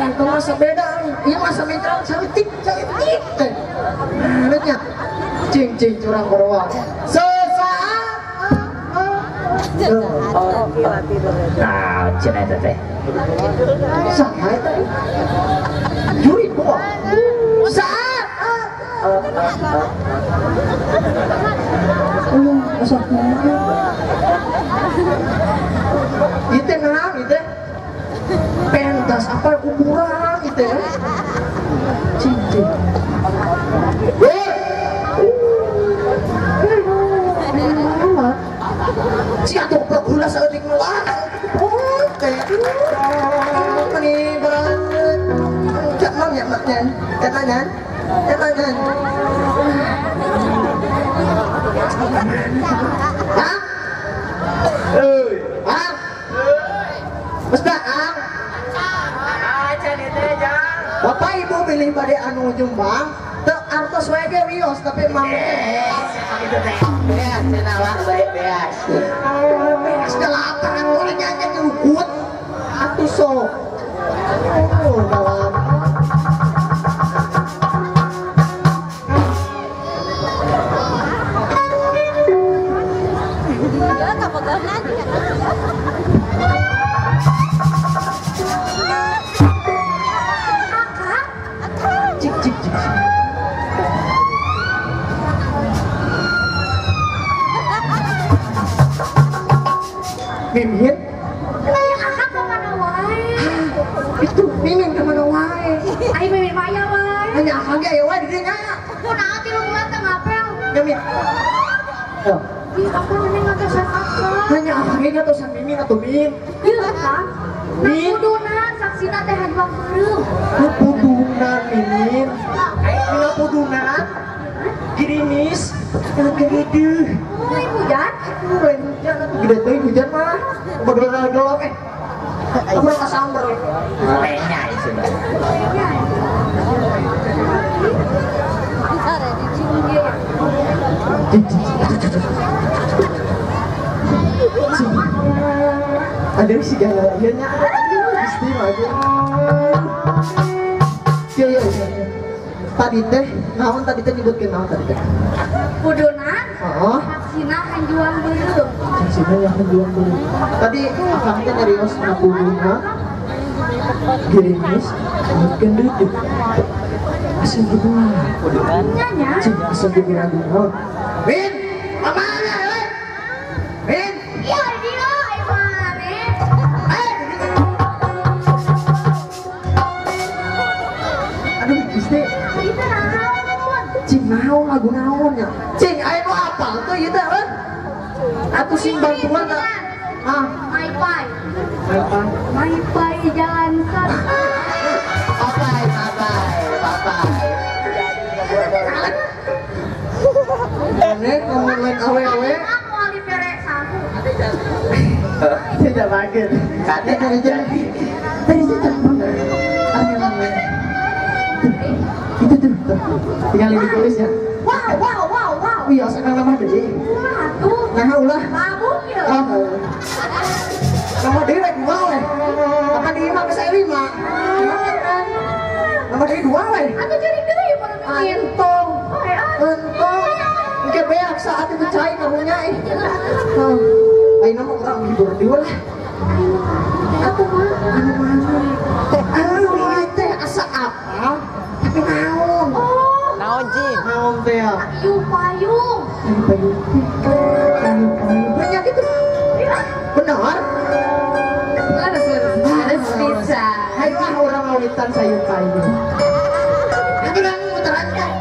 ganteng masa beda, iya masa mental cantik teh. Adanya, cing curang beruang. Nah, cina itu teh. Saya itu juri gua. Saat. Masa itu nang itu pentas apa ukuran gitu ya. Cincin. Si atuh gula saeutik melah. Oke. Ini banget. Jangan ya maknya. Jangan. Hah? Hah? Basta ang. Bapak Ibu pilih pada anu Jombang. Teu artos wae ge wios tapi mang Itu teh. Beas, cina wah baik beas. beres delapan anu nyanyi nyugut atuh sok. Oh, dalam. Cik. Mimin? Akak kemana wae? Itu Mimin kemana wae? Ayo mimin maya wae. Hanya akang ge aya wae di dieu nya. Kunaon 3 bulan teh ngapel? Mimin. Oh, Ih, aku nenek ngatosan akak. hanya akang ge ngatosan Mimin atuh Min. Iya kan? Min. Kudunan saksina teh hajuang beureum. Pudunan Mimin. Mina pudunan. Girimis. Yang gede. Mulai hujan? Lain hujan atuh gede teuing hujan mah. Bener-bener Aku rasa samber. Lenya itu. Ada sih gayanya. Istimewa aja. Iya. Tadi teh, naon tadi teh nyebutkeun naon tadi teh? Kudunan? Oh, Saksina hajuang beureum. sini yang menjual dulu. Tadi akang teh nyarios napuluna. Girimis, nyebutkeun duduk. Asal gitu lah. Nyanya? Cing asal gitu lagu naon. Min, mamanya we. Min, Iya, di dia ayo mane. aduh Gusti. Itu naon? Cing naon lagu naonnya? Cing aya nu apal tuh ieu teh euy. Atuh sing bantuan tah. Ah, My Pai. apa? My Pai jalan kaki. Papai. Nenek ngomongin awe-awe. Aku ali pere sahu. Tidak makin. Kade Tadi jadi. Itu tuh. Tinggal ditulis ya. Wow. Iya, sekarang nama deh. Waduh. Nah, ulah. Mabuk ya. Nama dia lagi dua weh. Apa dia mah saya 5. Nama dia 2 weh. Atau jadi deui pada bikin. Entong. Oke, beak saat itu cai kamunya eh. Ayo nama orang hibur dia lah. Aku mah. Anu ieu teh asa apa? Tapi naon? Naon Jing? Naon teh ya? Payung. Banyak itu. Benar? Harus bisa. Ayo ah orang mawitan sayur kayu. Nanti orang muteran kan?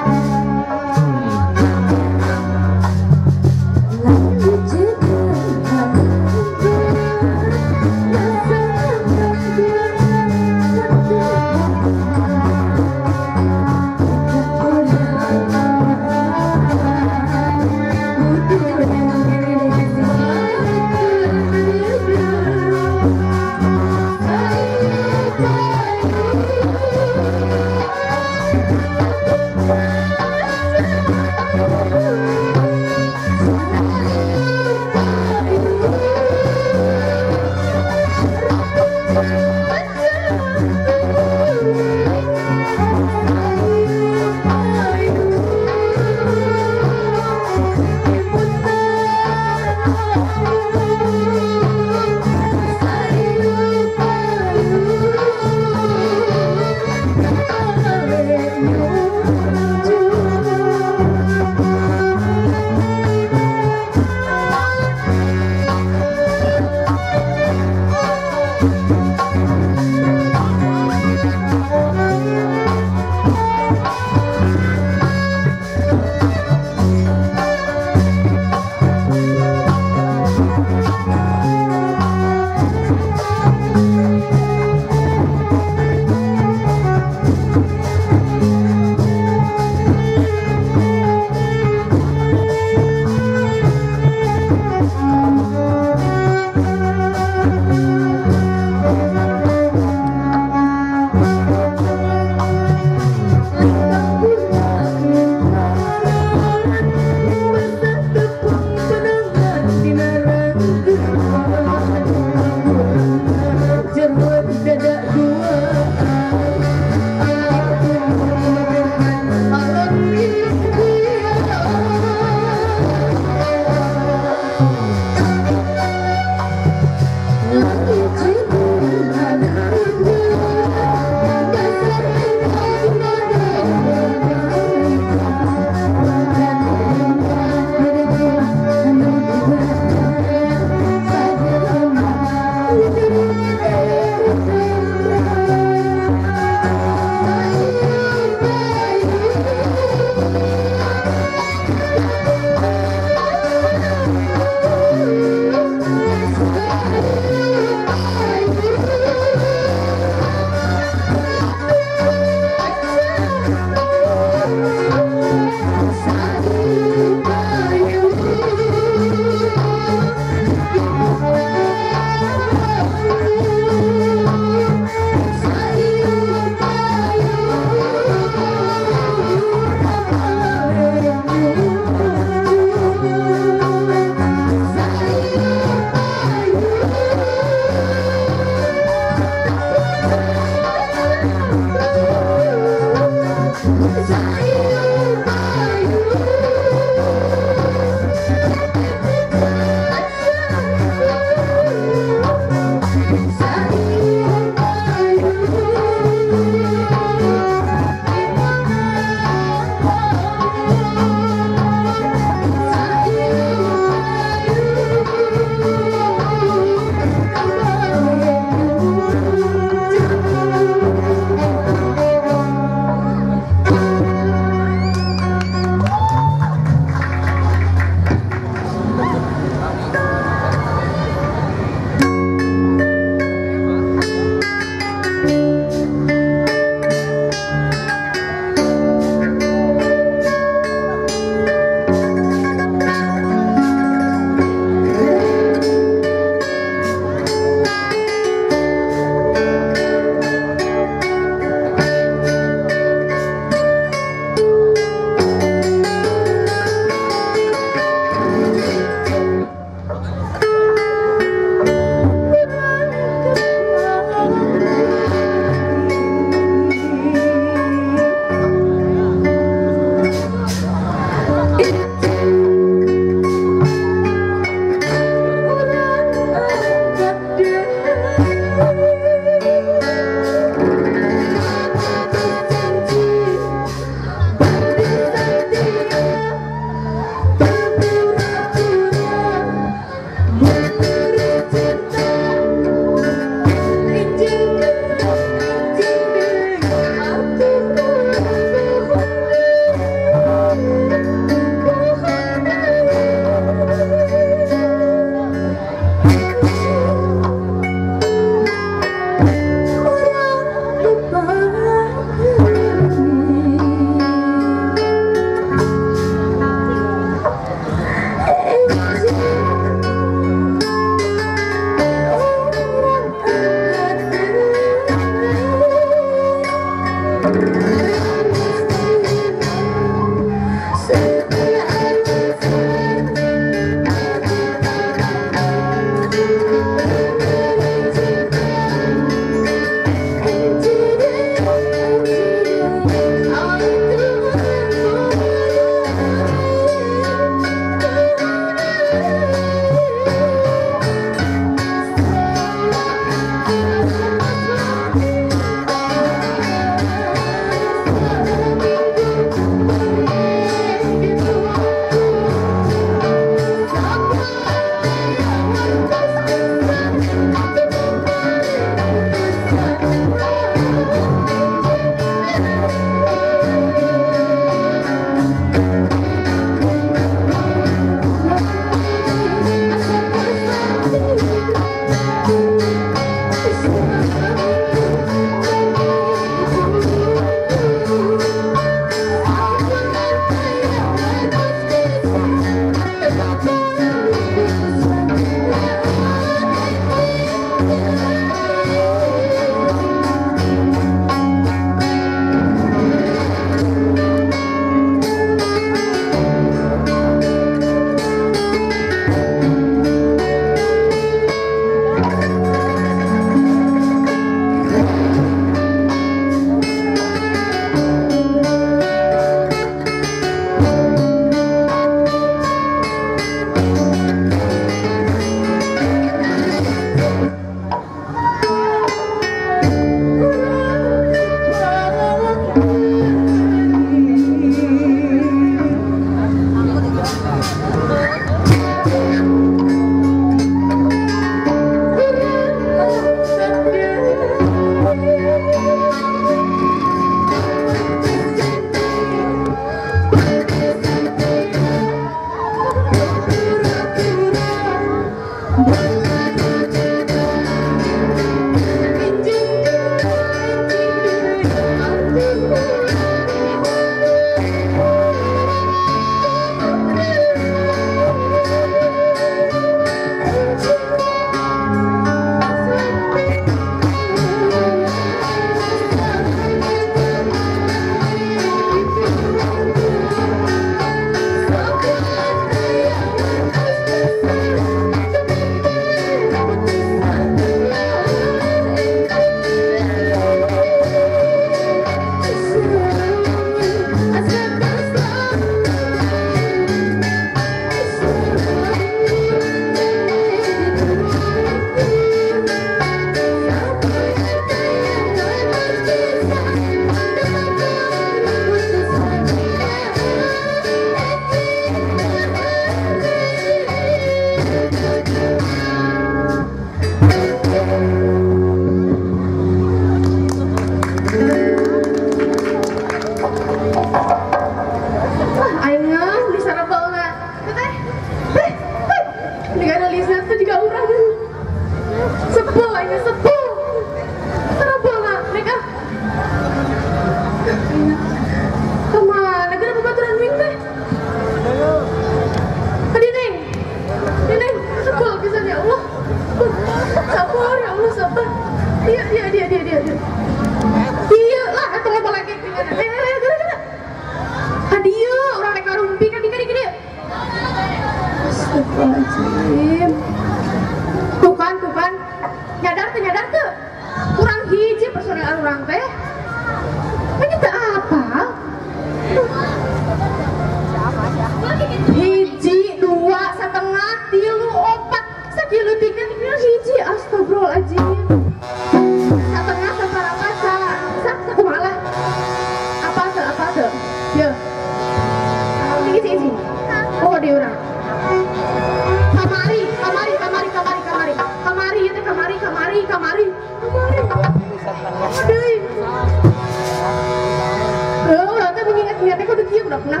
niatnya kudu kieu udah punah.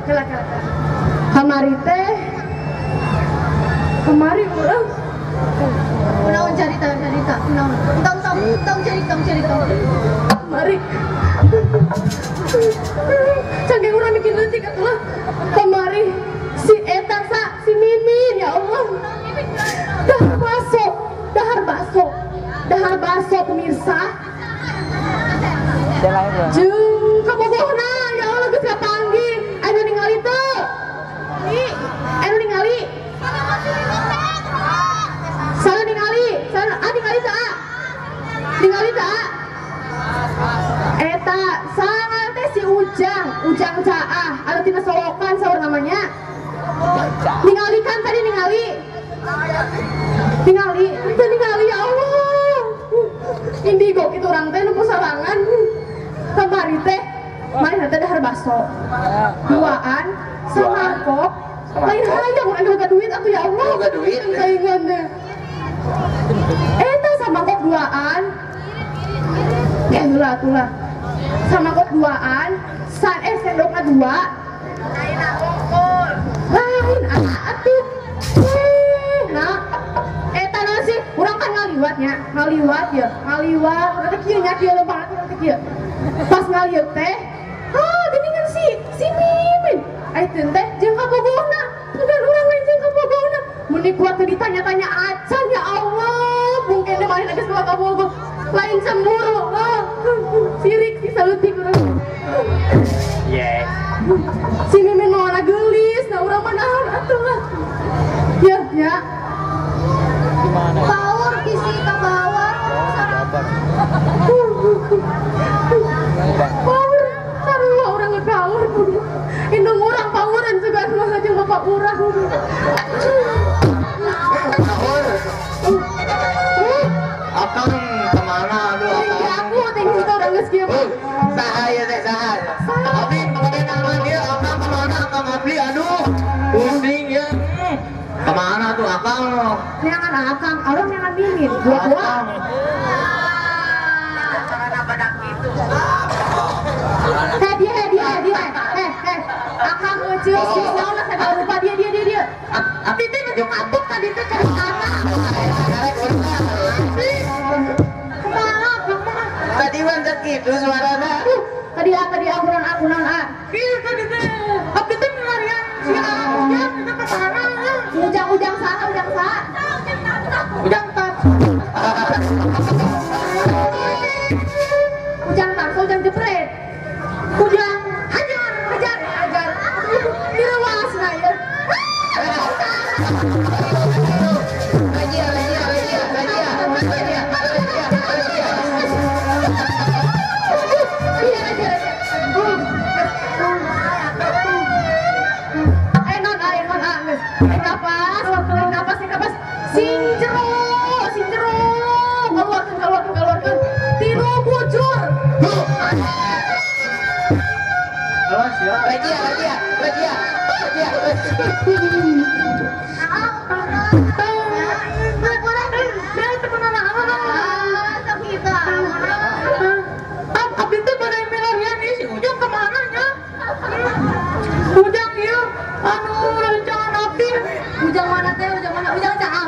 Kela. Kamari teh. Kamari urang. Kunaon cerita. Kunaon. Tong cerita. Kamari. Cangkeng urang bikin leutik atuh. Kamari si eta si Mimin ya Allah. Dahar baso pemirsa. Jeung kabogohna ya Allah geus kapanggih. Anu ningali teu. Anu ningali. Salah ningali teu. Eta sangat teh si Ujang Caah. Anu tina solokan saur namanya. Ningali ya Allah. Indigo gitu orang teh nu sarangan. Kamari teh main teh dahar baso. Duaan samangkok. Lain hayang urang boga duit atuh ya Allah. Boga duit. Saingan teh. Eta samangkok duaan. Tulah. Samangkok duaan, sendokna dua. Lain atuh. Nah, eta naon sih? Urang kan ngaliwat urang teh kieu nya kieu leumpang urang teh kieu. Pas ngaliwat teh, geuningan si Mimin. Ayeuna teh jeung kabogohna, bukan urang lain jeung kabogohna. Mun dikuat teh ditanya-tanya acan ya Allah, mungkin teh malih geus ka kabogoh. Lain cemburu, sirik disalutik urang. Yes. Si Mimin mau ana geulis, nah urang mah naon atuh lah. Ya. Power bisi ka bawah. Power, sarua urang nge-power. Indung urang poweran juga mah jeung bapak urang. Akang kemana aduh akang? Aku teh kita urang geus kieu. Saha ya teh saha? Abdi pake nama dia akang kemana akang abdi aduh. Pusing ya. Kemana tuh akang? Neangan akang, orang neangan Mimin. Dua-dua. Dia. Akang ngeceus naon lah segala rupa dia. Abdi teh ngejong atuk tadi teh cari anak. Tadi mah gitu suarana. Tadi akunan Iya tadi teh. Abdi teh melarian si Ujang kita ke sana. Ujang saha? Ujang tat. Ujang jepret. Ujang hajar. Dirawasna ya. Napas. Sing jero. Keluarkan. Tiru bujur. Awas ya. Raja. Abdi teh pada melarian nih si Ujang kemana nya? Ujang ieu anu rancangan abdi. Ujang mana teh? Ujang Caah.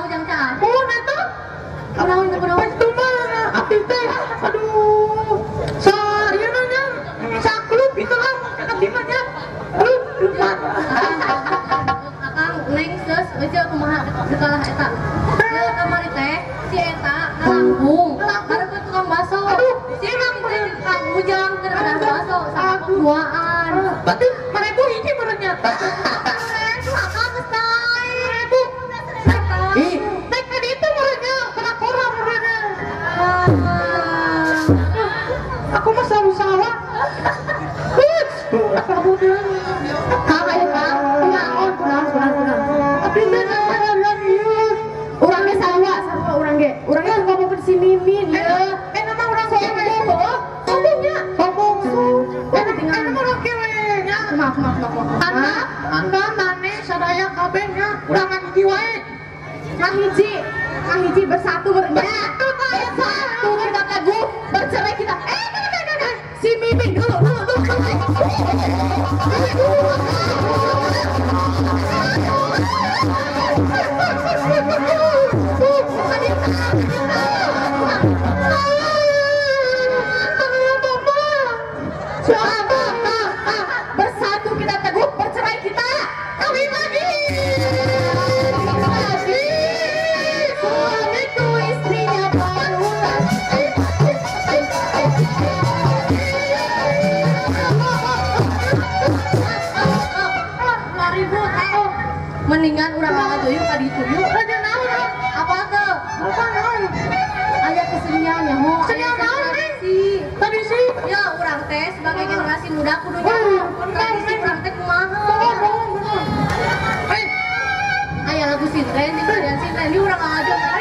Oh, eta. Kunaon? Itu mah abdi teh. Aduh. Sarieuna nya. Saklub itu lah. Abdi mah nya. Akang neng geus eueuh kumaha dekalah eta. Ieu kamari teh si eta ngalangkung. Hareup tukang baso. Si emang Kang Ujang keur ada baso sama duaan. Berarti mereka hiji berenya. Akang geus naik. Ih, naik ka ditu merenya, kana koran merenya. Aku mah salah. Kamu dia. Kakak ya Kang. Naon kurang. Tapi beneran ieu. Urangnya sarua urang ge. Urangnya ngomong ke si Mimin ya. Nama urang sombong. Sombongnya. Eta tinggal. Eta urang kewe nya. Maaf. Anda mane sadaya kabeh nya. Urang hiji wae. Ngahiji bersatu berenya. Bersatu kita teguh bercerai kita. Si Mimin dulu. Bersatu kita teguh, bercerai kita kawin lagi. Suamiku istrinya baru ribut mendingan urang banget tuh yuk tadi tuh yuk apa tuh ayah keseniannya ho tadi sih ya urang teh sebagai generasi muda kudunya tradisi urang teh kumaha ayah lagu sintren di kalian sintren di urang aja